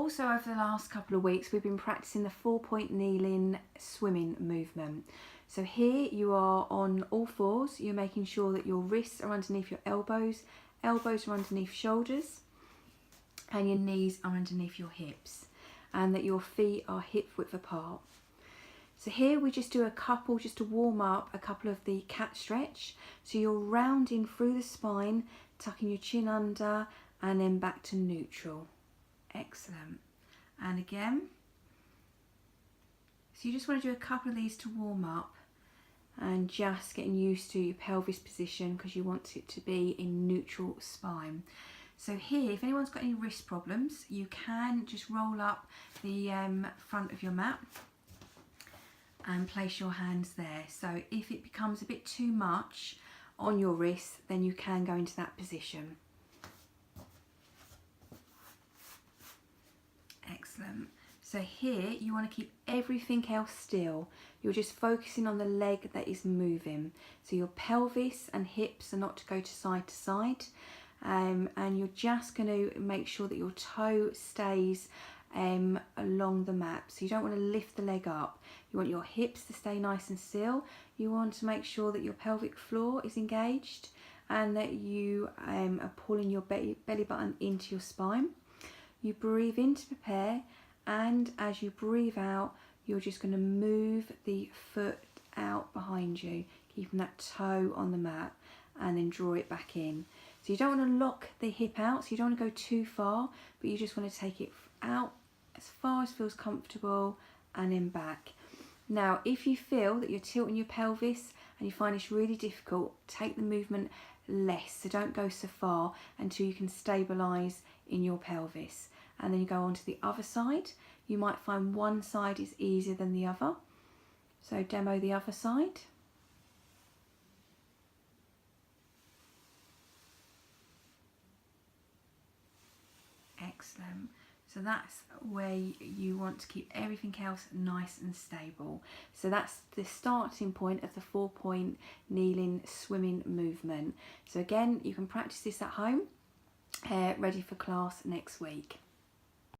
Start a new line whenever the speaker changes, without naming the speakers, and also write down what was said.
also over the last couple of weeks we've been practicing the 4-point kneeling swimming movement. So here you are on all fours, you're making sure that your wrists are underneath your elbows, elbows are underneath shoulders, and your knees are underneath your hips, and that your feet are hip width apart. So here we just do a couple, just to warm up, a couple of the cat stretch. So you're rounding through the spine, tucking your chin under, and then back to neutral. Excellent. And again. So you just want to do a couple of these to warm up, and just getting used to your pelvis position because you want it to be in neutral spine. So here, if anyone's got any wrist problems, you can just roll up the front of your mat and place your hands there. So if it becomes a bit too much on your wrist, then you can go into that position. Excellent. So here you want to keep everything else still. You're just focusing on the leg that is moving. So your pelvis and hips are not to go to side, and you're just going to make sure that your toe stays along the mat. So you don't want to lift the leg up. You want your hips to stay nice and still. You want to make sure that your pelvic floor is engaged and that you are pulling your belly button into your spine. You breathe in to prepare, and as you breathe out, you're just going to move the foot out behind you, keeping that toe on the mat, and then draw it back in. So you don't want to lock the hip out, so you don't want to go too far, but you just want to take it out as far as feels comfortable and then back. Now, if you feel that you're tilting your pelvis and you find it's really difficult, take the movement less. So don't go so far until you can stabilise in your pelvis. And then you go on to the other side. You might find one side is easier than the other. So demo the other side. Excellent. So that's where you want to keep everything else nice and stable. So that's the starting point of the 4-point kneeling swimming movement. So again, you can practice this at home, ready for class next week.